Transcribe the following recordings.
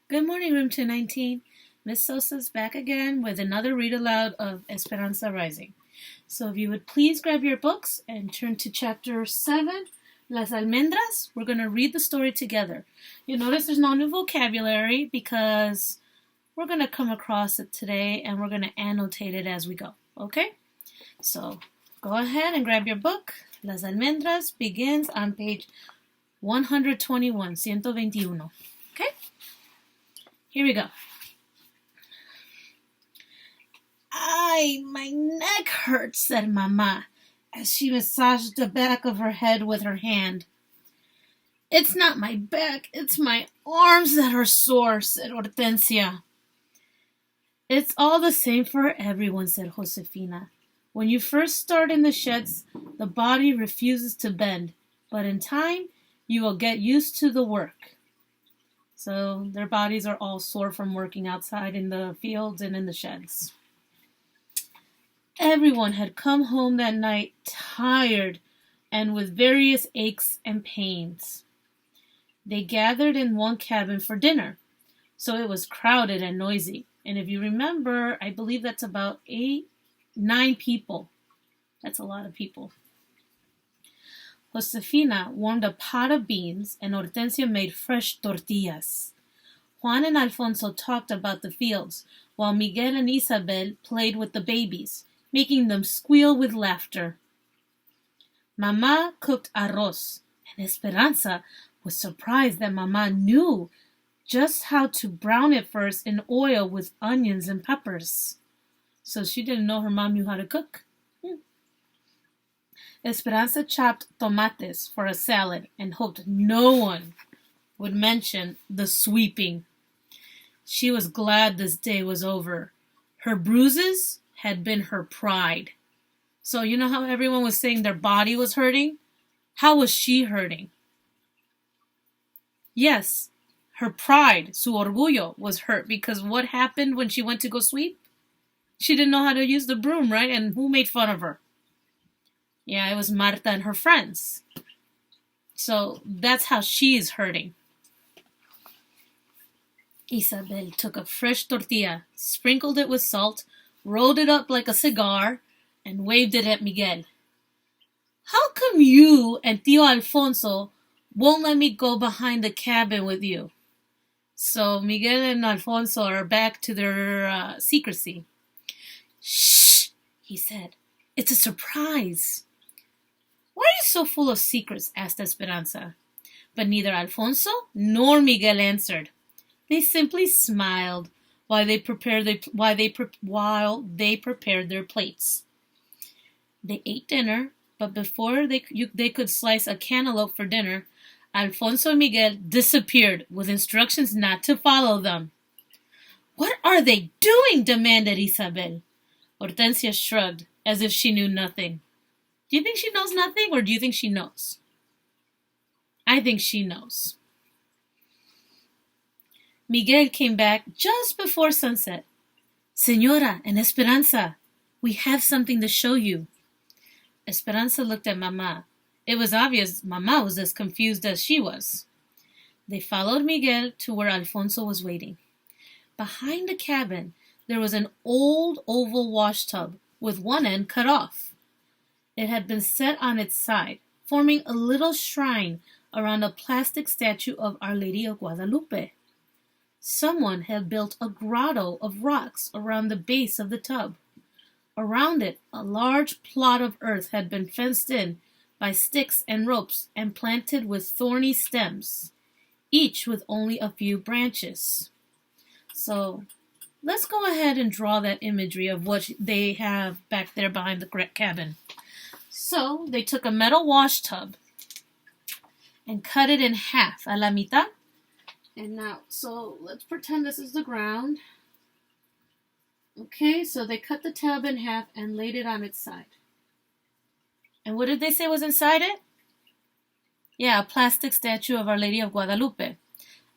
Good morning, Room 219. Miss Sosa's back again with another read aloud of Esperanza Rising. So if you would please grab your books and turn to chapter 7, Las Almendras. We're going to read the story together. You'll notice there's no new vocabulary because we're going to come across it today and we're going to annotate it as we go. Okay? So go ahead and grab your book. Las Almendras begins on page 121, 121. Okay? Here we go. Ay, my neck hurts, said Mama, as she massaged the back of her head with her hand. It's not my back, it's my arms that are sore, said Hortensia. It's all the same for everyone, said Josefina. When you first start in the sheds, the body refuses to bend, but in time, you will get used to the work. So their bodies are all sore from working outside in the fields and in the sheds. Everyone had come home that night tired and with various aches and pains. They gathered in one cabin for dinner, so it was crowded and noisy. And if you remember, I believe that's about 9 people. That's a lot of people. Josefina warmed a pot of beans, and Hortensia made fresh tortillas. Juan and Alfonso talked about the fields, while Miguel and Isabel played with the babies, making them squeal with laughter. Mama cooked arroz, and Esperanza was surprised that Mama knew just how to brown it first in oil with onions and peppers. So she didn't know her mom knew how to cook. Esperanza chopped tomates for a salad and hoped no one would mention the sweeping. She was glad this day was over. Her bruises had been her pride. So you know how everyone was saying their body was hurting? How was she hurting? Yes, her pride, su orgullo, was hurt because what happened when she went to go sweep? She didn't know how to use the broom, right? And who made fun of her? Yeah, it was Marta and her friends. So that's how she's hurting. Isabel took a fresh tortilla, sprinkled it with salt, rolled it up like a cigar, and waved it at Miguel. How come you and Tio Alfonso won't let me go behind the cabin with you? So Miguel and Alfonso are back to their secrecy. Shh, he said. It's a surprise. Why are you so full of secrets? Asked Esperanza. But neither Alfonso nor Miguel answered. They simply smiled while they prepared their plates. They ate dinner, but before they could slice a cantaloupe for dinner, Alfonso and Miguel disappeared with instructions not to follow them. What are they doing? Demanded Isabel. Hortensia shrugged, as if she knew nothing. Do you think she knows nothing, or do you think she knows? I think she knows. Miguel came back just before sunset. Señora and Esperanza, we have something to show you. Esperanza looked at Mama. It was obvious Mama was as confused as she was. They followed Miguel to where Alfonso was waiting. Behind the cabin, there was an old oval wash tub with one end cut off. It had been set on its side, forming a little shrine around a plastic statue of Our Lady of Guadalupe. Someone had built a grotto of rocks around the base of the tub. Around it, a large plot of earth had been fenced in by sticks and ropes and planted with thorny stems, each with only a few branches. So, let's go ahead and draw that imagery of what they have back there behind the cabin. So they took a metal wash tub and cut it in half, a la mitad. And now, so let's pretend this is the ground. Okay, so they cut the tub in half and laid it on its side. And what did they say was inside it? Yeah, a plastic statue of Our Lady of Guadalupe.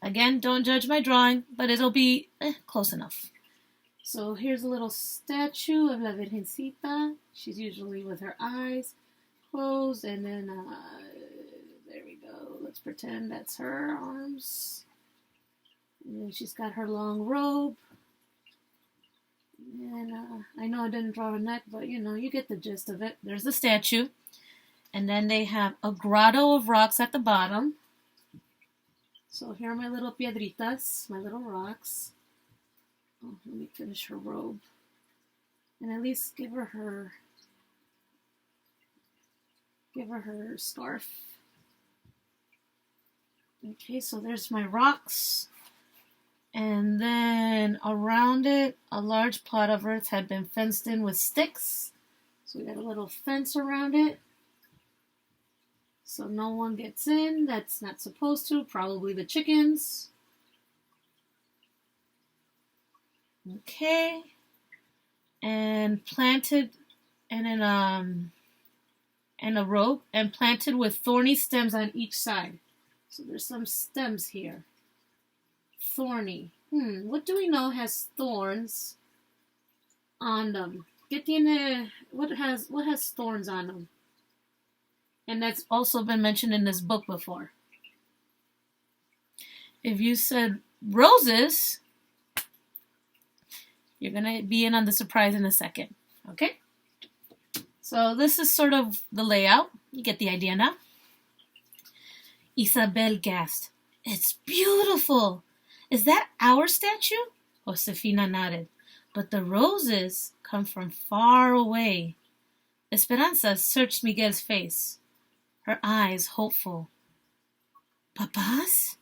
Again, don't judge my drawing, but it'll be close enough. So here's a little statue of La Virgencita. She's usually with her eyes closed, and then there we go. Let's pretend that's her arms. And then she's got her long robe. And I know I didn't draw a neck, but you get the gist of it. There's the statue. And then they have a grotto of rocks at the bottom. So here are my little piedritas, my little rocks. Oh, let me finish her robe. And at least give her her scarf. Okay, so there's my rocks. And then around it, a large plot of earth had been fenced in with sticks. So we got a little fence around it. So no one gets in that's not supposed to, probably the chickens. Okay. And planted in a rope and planted with thorny stems on each side. So there's some stems here. Thorny. What do we know has thorns on them? What has thorns on them? And that's also been mentioned in this book before. If you said roses, you're going to be in on the surprise in a second. Okay? So this is sort of the layout. You get the idea now. Isabel gasped. It's beautiful. Is that our statue? Josefina nodded. But the roses come from far away. Esperanza searched Miguel's face. Her eyes hopeful. Papa's?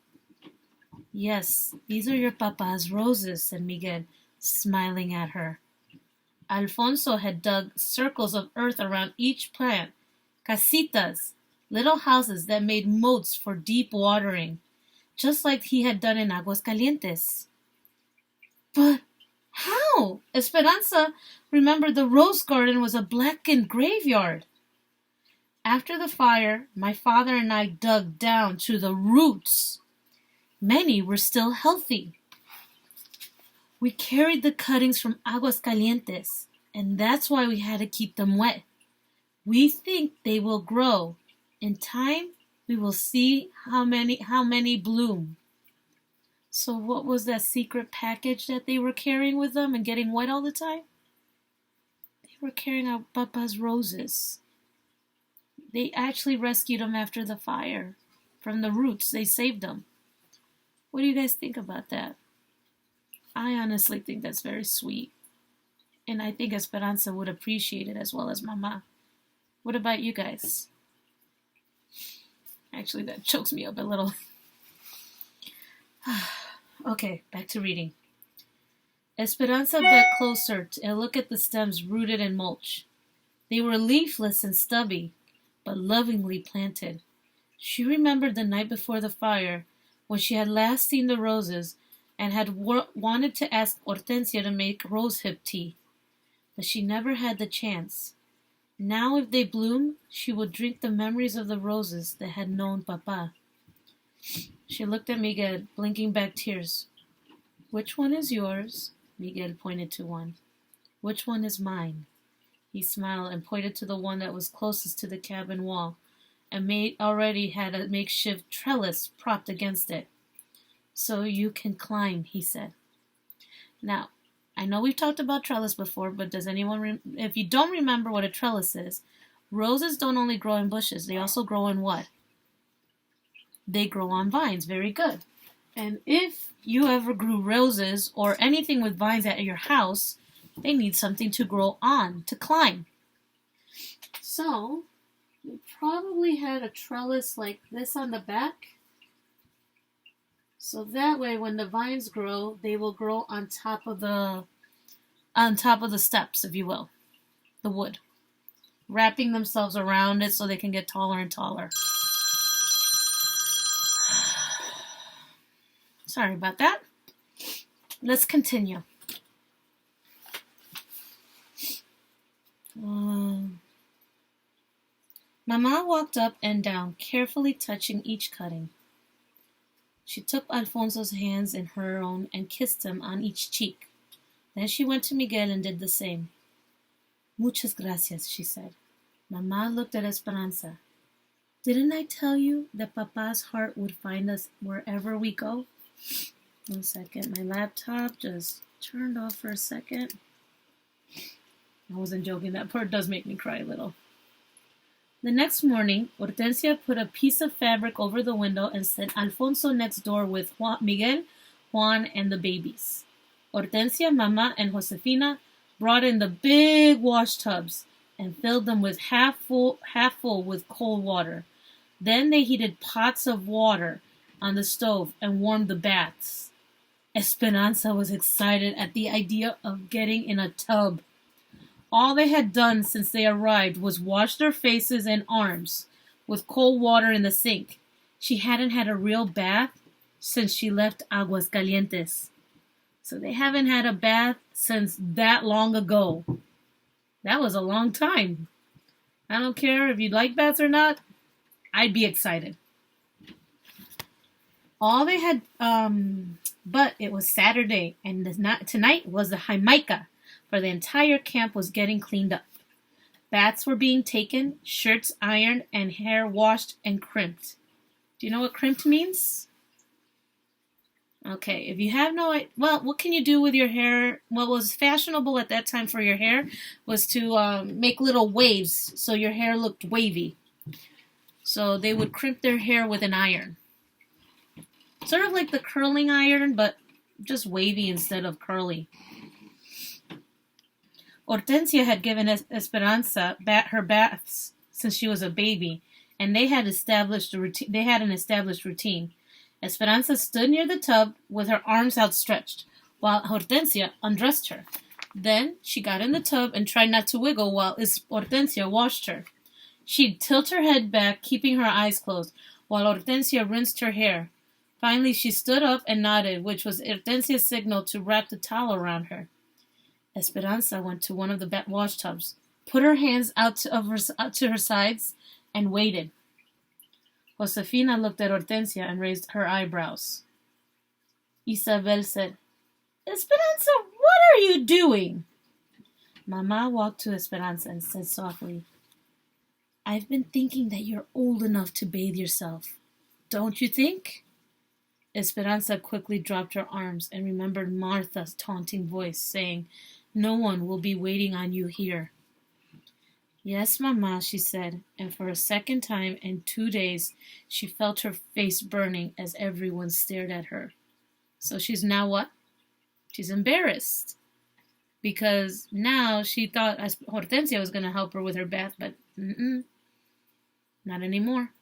Yes, these are your papa's roses, said Miguel, smiling at her. Alfonso had dug circles of earth around each plant, casitas, little houses that made moats for deep watering, just like he had done in Aguascalientes. But how? Esperanza remembered the rose garden was a blackened graveyard. After the fire, my father and I dug down to the roots. Many were still healthy. We carried the cuttings from Aguascalientes, and that's why we had to keep them wet. We think they will grow. In time, we will see how many bloom. So what was that secret package that they were carrying with them and getting wet all the time? They were carrying out Papa's roses. They actually rescued them after the fire. From the roots, they saved them. What do you guys think about that? I honestly think that's very sweet. And I think Esperanza would appreciate it as well as Mama. What about you guys? Actually, that chokes me up a little. Okay, back to reading. Esperanza bent closer and looked at the stems rooted in mulch. They were leafless and stubby, but lovingly planted. She remembered the night before the fire, when she had last seen the roses, and had wanted to ask Hortensia to make rosehip tea. But she never had the chance. Now if they bloomed, she would drink the memories of the roses that had known Papa. She looked at Miguel, blinking back tears. Which one is yours? Miguel pointed to one. Which one is mine? He smiled and pointed to the one that was closest to the cabin wall, and already had a makeshift trellis propped against it. So you can climb, he said. Now, I know we've talked about trellis before, but does anyone, if you don't remember what a trellis is, roses don't only grow in bushes, they also grow in what? They grow on vines. Very good. And if you ever grew roses or anything with vines at your house, they need something to grow on, to climb. So, you probably had a trellis like this on the back. So that way when the vines grow, they will grow on top of the steps, if you will, the wood, wrapping themselves around it so they can get taller and taller. Sorry about that. Let's continue. Mama walked up and down, carefully touching each cutting. She took Alfonso's hands in her own and kissed him on each cheek. Then she went to Miguel and did the same. Muchas gracias, she said. Mama looked at Esperanza. Didn't I tell you that Papa's heart would find us wherever we go? 1 second. My laptop just turned off for a second. I wasn't joking. That part does make me cry a little. The next morning, Hortensia put a piece of fabric over the window and sent Alfonso next door with Miguel, Juan, and the babies. Hortensia, Mama, and Josefina brought in the big wash tubs and filled them with half full with cold water. Then they heated pots of water on the stove and warmed the baths. Esperanza was excited at the idea of getting in a tub. All they had done since they arrived was wash their faces and arms with cold water in the sink. She hadn't had a real bath since she left Aguascalientes. So they haven't had a bath since that long ago. That was a long time. I don't care if you like baths or not. I'd be excited. All they had, but it was Saturday, and tonight was the Jamaica, for the entire camp was getting cleaned up. Baths were being taken, shirts ironed, and hair washed and crimped. Do you know what crimped means? Okay, if you have no idea, well, what can you do with your hair? What was fashionable at that time for your hair was to make little waves so your hair looked wavy. So they would crimp their hair with an iron. Sort of like the curling iron, but just wavy instead of curly. Hortensia had given Esperanza her baths since she was a baby, and they had an established routine. Esperanza stood near the tub with her arms outstretched, while Hortensia undressed her. Then she got in the tub and tried not to wiggle while Hortensia washed her. She'd tilt her head back, keeping her eyes closed, while Hortensia rinsed her hair. Finally, she stood up and nodded, which was Hortensia's signal to wrap the towel around her. Esperanza went to one of the wash tubs, put her hands out to her sides, and waited. Josefina looked at Hortensia and raised her eyebrows. Isabel said, "Esperanza, what are you doing?" Mama walked to Esperanza and said softly, "I've been thinking that you're old enough to bathe yourself. Don't you think?" Esperanza quickly dropped her arms and remembered Martha's taunting voice saying, "No one will be waiting on you here." "Yes, Mama," she said, and for a second time in 2 days she felt her face burning as everyone stared at her. So she's now what? She's embarrassed. Because now she thought Hortensia was going to help her with her bath, but not anymore.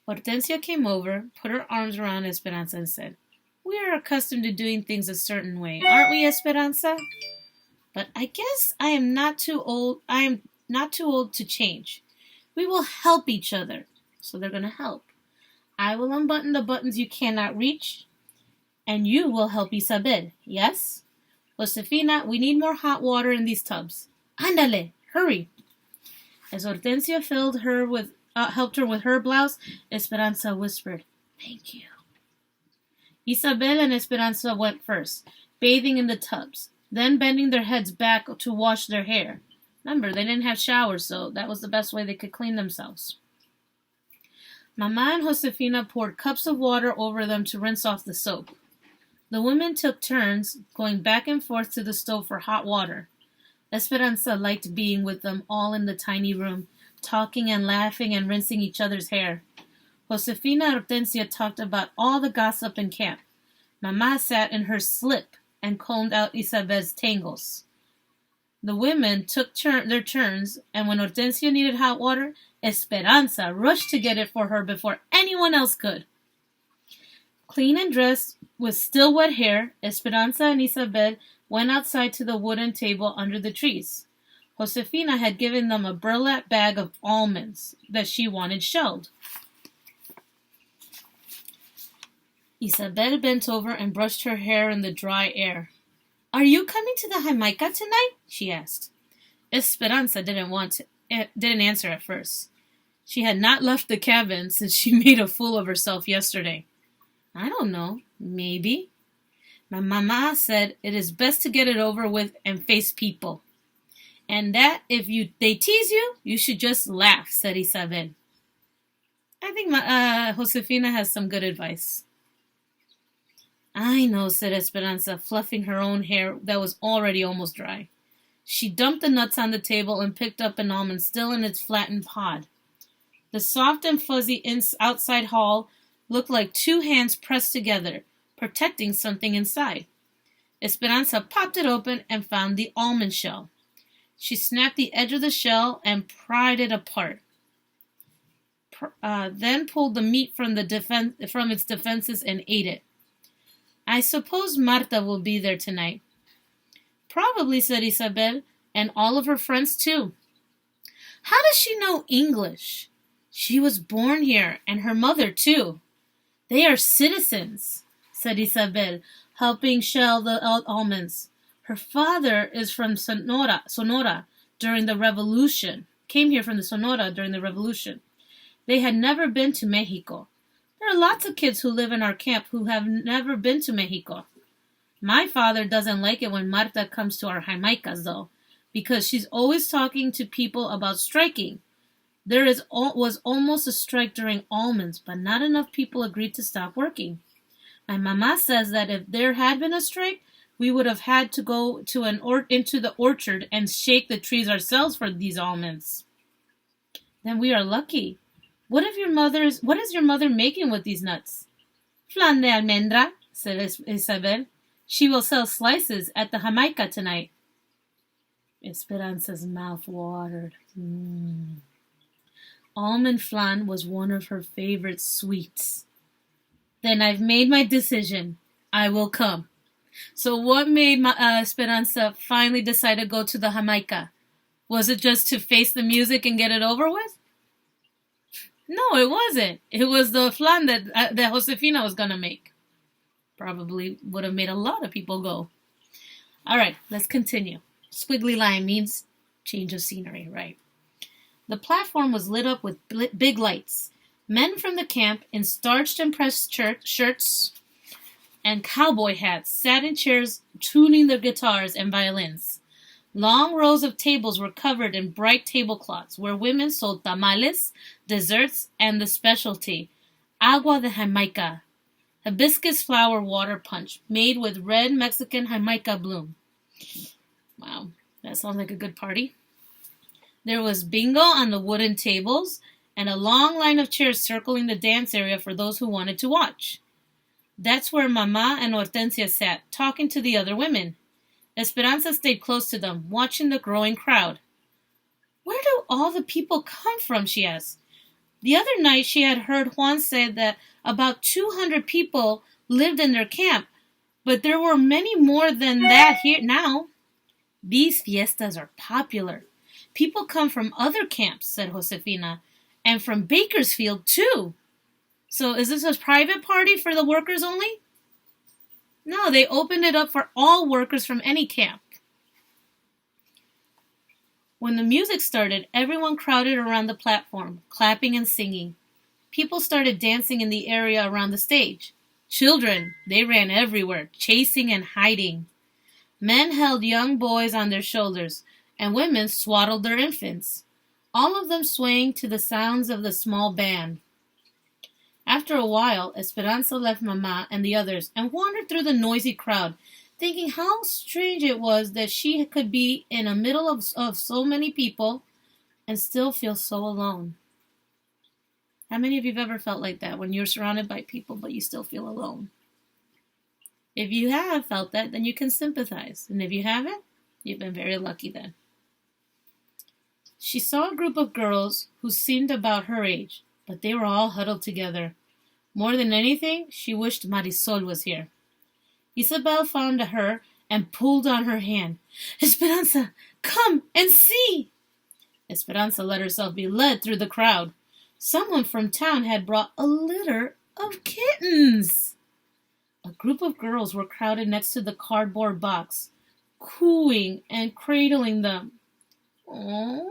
Hortensia came over, put her arms around Esperanza and said, "We are accustomed to doing things a certain way, aren't we, Esperanza? But I guess I am not too old to change. We will help each other." So they're going to help. "I will unbutton the buttons you cannot reach, and you will help Isabel, yes? Josefina, we need more hot water in these tubs. Ándale, hurry." As Hortensia helped her with her blouse, Esperanza whispered, "Thank you." Isabel and Esperanza went first, bathing in the tubs, then bending their heads back to wash their hair. Remember, they didn't have showers, so that was the best way they could clean themselves. Mama and Josefina poured cups of water over them to rinse off the soap. The women took turns going back and forth to the stove for hot water. Esperanza liked being with them all in the tiny room, talking and laughing and rinsing each other's hair. Josefina and Hortensia talked about all the gossip in camp. Mama sat in her slip and combed out Isabel's tangles. The women took their turns, and when Hortensia needed hot water, Esperanza rushed to get it for her before anyone else could. Clean and dressed, with still wet hair, Esperanza and Isabel went outside to the wooden table under the trees. Josefina had given them a burlap bag of almonds that she wanted shelled. Isabel bent over and brushed her hair in the dry air. "Are you coming to the Jamaica tonight?" she asked. Esperanza didn't answer at first. She had not left the cabin since she made a fool of herself yesterday. "I don't know. Maybe. My mama said it is best to get it over with and face people. And that if they tease you, you should just laugh," said Isabel. I think Josefina has some good advice. I know, said Esperanza, fluffing her own hair that was already almost dry. She dumped the nuts on the table and picked up an almond still in its flattened pod. The soft and fuzzy outside hull looked like two hands pressed together, protecting something inside. Esperanza popped it open and found the almond shell. She snapped the edge of the shell and pried it apart. Then pulled the meat from its defenses and ate it. I suppose Marta will be there tonight. Probably, said Isabel, and all of her friends too. How does she know English? She was born here, and her mother too. They are citizens, said Isabel, helping shell the almonds. Her father is from Sonora during the Revolution. Came here from the Sonora during the Revolution. They had never been to Mexico. There are lots of kids who live in our camp who have never been to Mexico. My father doesn't like it when Marta comes to our Jamaicas, though, because she's always talking to people about striking. There was almost a strike during almonds, but not enough people agreed to stop working. My mama says that if there had been a strike, we would have had to go to into the orchard and shake the trees ourselves for these almonds. Then we are lucky. What is your mother making with these nuts? Flan de almendra, said Isabel. She will sell slices at the Jamaica tonight. Esperanza's mouth watered. Almond flan was one of her favorite sweets. Then I've made my decision. I will come. So what made Esperanza finally decide to go to the Jamaica? Was it just to face the music and get it over with? No, it wasn't. It was the flan that Josefina was going to make. Probably would have made a lot of people go. All right, let's continue. Squiggly line means change of scenery, right? The platform was lit up with big lights. Men from the camp in starched and pressed shirts and cowboy hats sat in chairs tuning their guitars and violins. Long rows of tables were covered in bright tablecloths where women sold tamales, desserts, and the specialty, agua de Jamaica, hibiscus flower water punch made with red Mexican Jamaica bloom. Wow, that sounds like a good party. There was bingo on the wooden tables and a long line of chairs circling the dance area for those who wanted to watch. That's where Mama and Hortensia sat, talking to the other women. Esperanza stayed close to them, watching the growing crowd. Where do all the people come from, she asked. The other night she had heard Juan say that about 200 people lived in their camp, but there were many more than that here now. These fiestas are popular. People come from other camps, said Josefina, and from Bakersfield, too. So is this a private party for the workers only? No, they opened it up for all workers from any camp. When the music started, everyone crowded around the platform, clapping and singing. People started dancing in the area around the stage. Children, they ran everywhere, chasing and hiding. Men held young boys on their shoulders, and women swaddled their infants, all of them swaying to the sounds of the small band. After a while, Esperanza left Mama and the others and wandered through the noisy crowd, thinking how strange it was that she could be in the middle of so many people and still feel so alone. How many of you have ever felt like that when you're surrounded by people but you still feel alone? If you have felt that, then you can sympathize. And if you haven't, you've been very lucky then. She saw a group of girls who seemed about her age, but they were all huddled together. More than anything, she wished Marisol was here. Isabel found her and pulled on her hand. Esperanza, come and see! Esperanza let herself be led through the crowd. Someone from town had brought a litter of kittens. A group of girls were crowded next to the cardboard box, cooing and cradling them. Aww.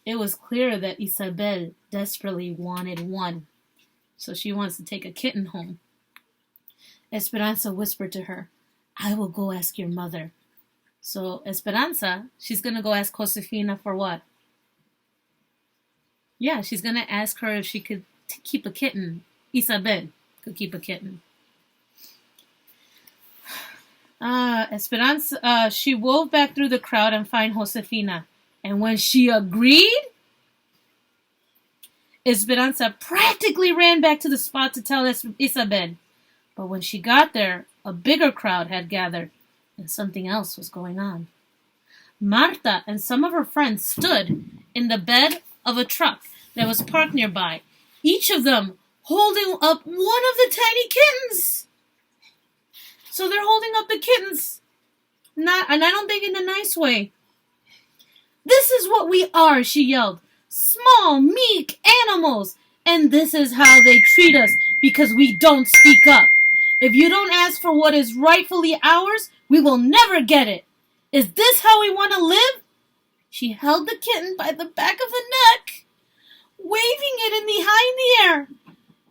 It was clear that Isabel desperately wanted one, so she wants to take a kitten home. Esperanza whispered to her, I will go ask your mother. So Esperanza, she's going to go ask Josefina for what? Yeah, she's going to ask her if she could keep a kitten. Isabel could keep a kitten. Esperanza, she wove back through the crowd and found Josefina. And when she agreed, Esperanza practically ran back to the spot to tell Isabel. But when she got there, a bigger crowd had gathered, and something else was going on. Marta and some of her friends stood in the bed of a truck that was parked nearby, each of them holding up one of the tiny kittens. So they're holding up the kittens. And I don't think in a nice way. This is what we are, she yelled. Small, meek animals. And this is how they treat us because we don't speak up. If you don't ask for what is rightfully ours, we will never get it. Is this how we want to live? She held the kitten by the back of the neck, waving it in the high in the air.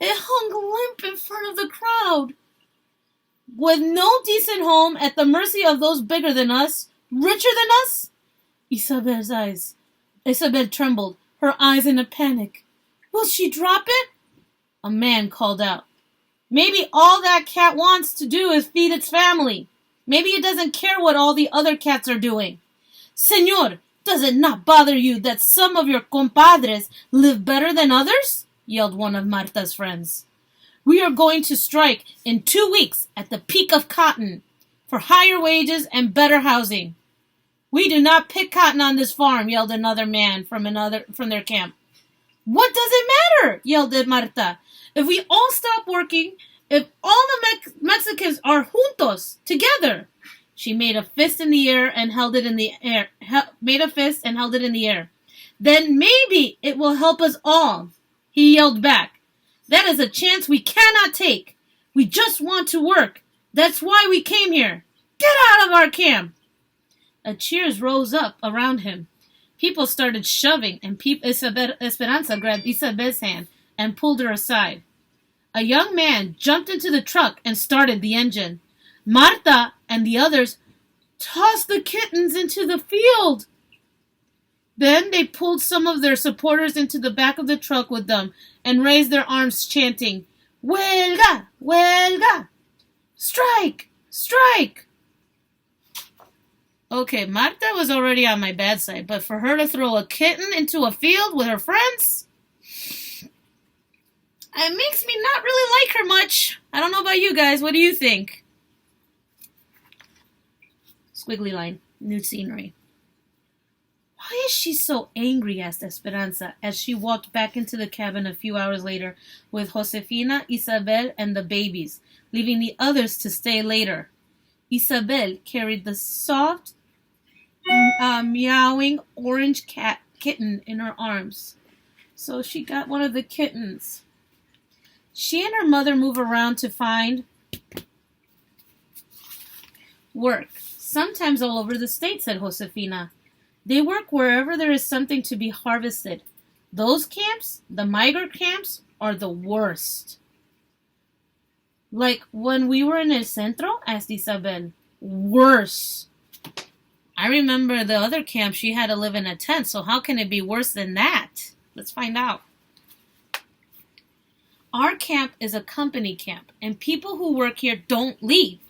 It hung limp in front of the crowd. With no decent home, at the mercy of those bigger than us, richer than us? Isabel trembled, her eyes in a panic. Will she drop it? A man called out. Maybe all that cat wants to do is feed its family. Maybe it doesn't care what all the other cats are doing. Señor, does it not bother you that some of your compadres live better than others? Yelled one of Marta's friends. We are going to strike in 2 weeks at the peak of cotton for higher wages and better housing. We do not pick cotton on this farm, yelled another man from their camp. What does it matter? Yelled Marta. If we all stop working, if all the Mexicans are juntos, together. She made a fist in the air and held it in the air. Then maybe it will help us all. He yelled back. That is a chance we cannot take. We just want to work. That's why we came here. Get out of our camp. A cheers rose up around him. People started shoving, and Esperanza grabbed Isabel's hand and pulled her aside. A young man jumped into the truck and started the engine. Marta and the others tossed the kittens into the field. Then they pulled some of their supporters into the back of the truck with them and raised their arms chanting, Huelga! Huelga! Strike! Strike! Okay, Marta was already on my bad side, but for her to throw a kitten into a field with her friends, it makes me not really like her much. I don't know about you guys. What do you think? Squiggly line. New scenery. Why is she so angry? Asked Esperanza as she walked back into the cabin a few hours later with Josefina, Isabel, and the babies, leaving the others to stay later. Isabel carried the soft, meowing orange kitten in her arms. So she got one of the kittens. She and her mother move around to find work, sometimes all over the state, said Josefina. They work wherever there is something to be harvested. Those camps, the migrant camps, are the worst. Like when we were in El Centro, asked Isabel. Worse. I remember the other camp, she had to live in a tent, so how can it be worse than that? Let's find out. Our camp is a company camp, and people who work here don't leave.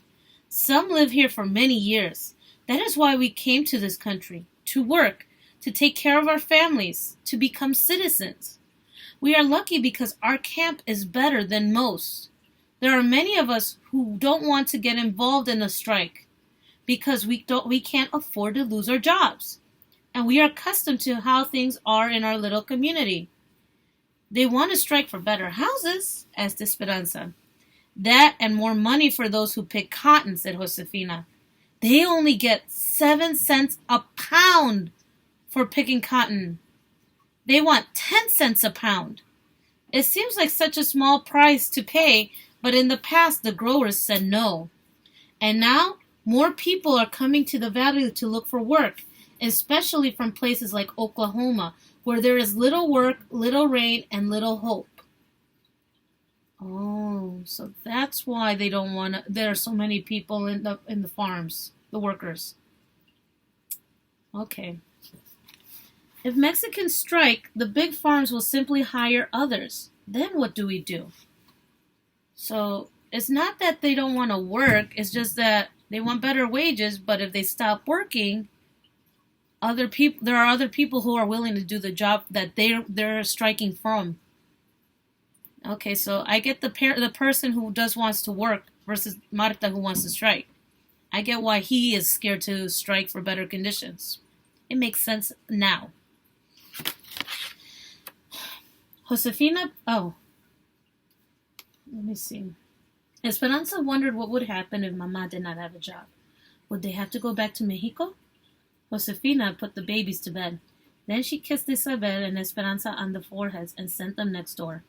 Some live here for many years. That is why we came to this country, to work, to take care of our families, to become citizens. We are lucky because our camp is better than most. There are many of us who don't want to get involved in a strike because we can't afford to lose our jobs. And we are accustomed to how things are in our little community. They want to strike for better houses, asked Esperanza. That and more money for those who pick cotton, said Josefina. They only get 7 cents a pound for picking cotton. They want 10 cents a pound. It seems like such a small price to pay, but in the past the growers said no. And now more people are coming to the valley to look for work, especially from places like Oklahoma, where there is little work, little rain, and little hope. Oh, so that's why they don't want to. There are so many people in the farms, the workers. Okay. If Mexicans strike, the big farms will simply hire others. Then what do we do? So it's not that they don't want to work. It's just that They want better wages, but if they stop working, there are other people who are willing to do the job that they're striking from. Okay, so I get the person who just wants to work versus Marta who wants to strike. I get why he is scared to strike for better conditions. It makes sense now. Josefina, let me see. Esperanza wondered what would happen if Mama did not have a job. Would they have to go back to Mexico? Josefina put the babies to bed. Then she kissed Isabel and Esperanza on the foreheads and sent them next door.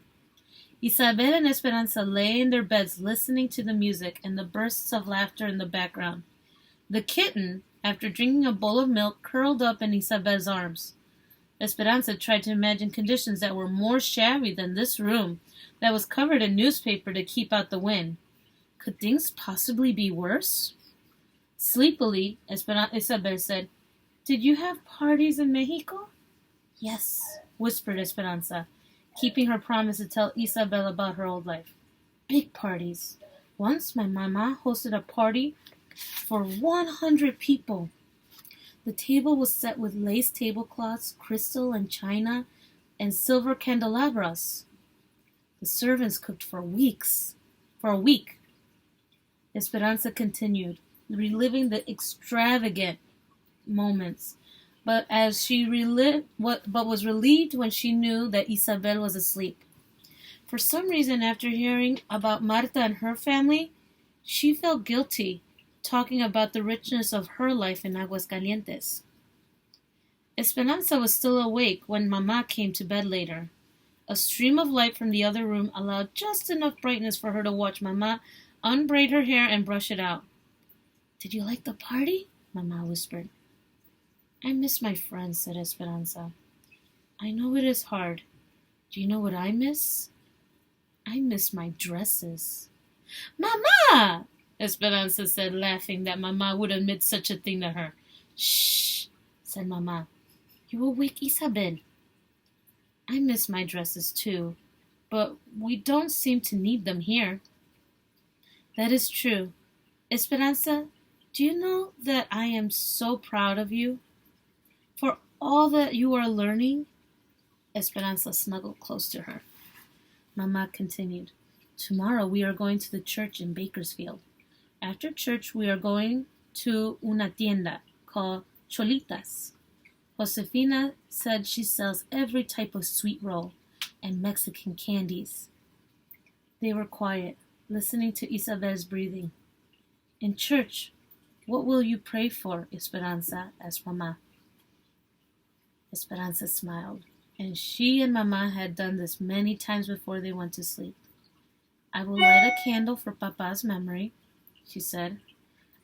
Isabel and Esperanza lay in their beds listening to the music and the bursts of laughter in the background. The kitten, after drinking a bowl of milk, curled up in Isabel's arms. Esperanza tried to imagine conditions that were more shabby than this room that was covered in newspaper to keep out the wind. Could things possibly be worse? Sleepily, Isabel said, "Did you have parties in Mexico?" "Yes," whispered Esperanza, keeping her promise to tell Isabel about her old life. "Big parties. Once my mama hosted a party for 100 people. The table was set with lace tablecloths, crystal and china, and silver candelabras. The servants cooked for a week. Esperanza continued, reliving the extravagant moments, but was relieved when she knew that Isabel was asleep. For some reason, after hearing about Marta and her family, she felt guilty talking about the richness of her life in Aguascalientes. Esperanza was still awake when Mama came to bed later. A stream of light from the other room allowed just enough brightness for her to watch Mama unbraid her hair and brush it out. "Did you like the party?" Mama whispered. "I miss my friends," said Esperanza. "I know it is hard. Do you know what I miss? I miss my dresses." "Mama!" Esperanza said, laughing that Mama would admit such a thing to her. "Shh," said Mama. "You will wake Isabel." "I miss my dresses too, but we don't seem to need them here." "That is true. Esperanza, do you know that I am so proud of you? For all that you are learning?" Esperanza snuggled close to her. Mama continued, "Tomorrow we are going to the church in Bakersfield. After church we are going to una tienda called Cholitas. Josefina said she sells every type of sweet roll and Mexican candies." They were quiet, listening to Isabel's breathing. "In church, what will you pray for, Esperanza?" asked Mama. Esperanza smiled, and she and Mama had done this many times before they went to sleep. "I will light a candle for Papa's memory," she said.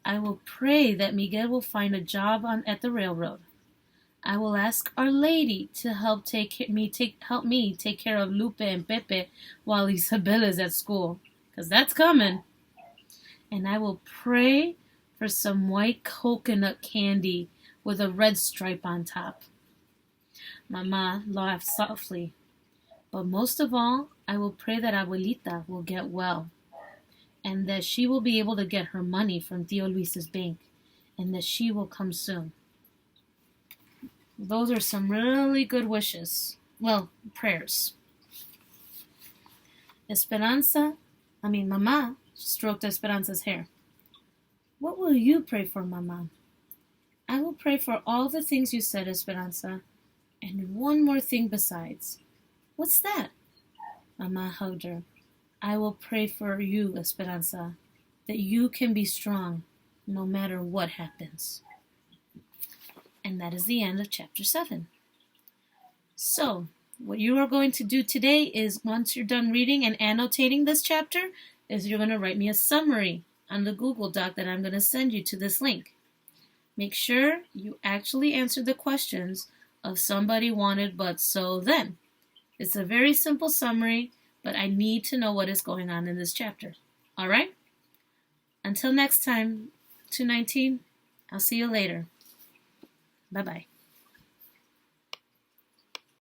"I will pray that Miguel will find a job at the railroad. I will ask Our Lady to help me take care of Lupe and Pepe while Isabel is at school, because that's coming. And I will pray for some white coconut candy with a red stripe on top." Mama laughed softly. "But most of all, I will pray that Abuelita will get well, and that she will be able to get her money from Tio Luis's bank, and that she will come soon." Those are some really good wishes. Well, prayers. Mama stroked Esperanza's hair. "What will you pray for, Mama?" "I will pray for all the things you said, Esperanza, and one more thing besides." "What's that?" Mama hugged her. "I will pray for you, Esperanza, that you can be strong no matter what happens." And that is the end of chapter 7. So, what you are going to do today is, once you're done reading and annotating this chapter, is you're going to write me a summary on the Google Doc that I'm going to send you to this link. Make sure you actually answer the questions of Somebody Wanted But So Then. It's a very simple summary, but I need to know what is going on in this chapter. All right? Until next time, 219, I'll see you later. Bye-bye.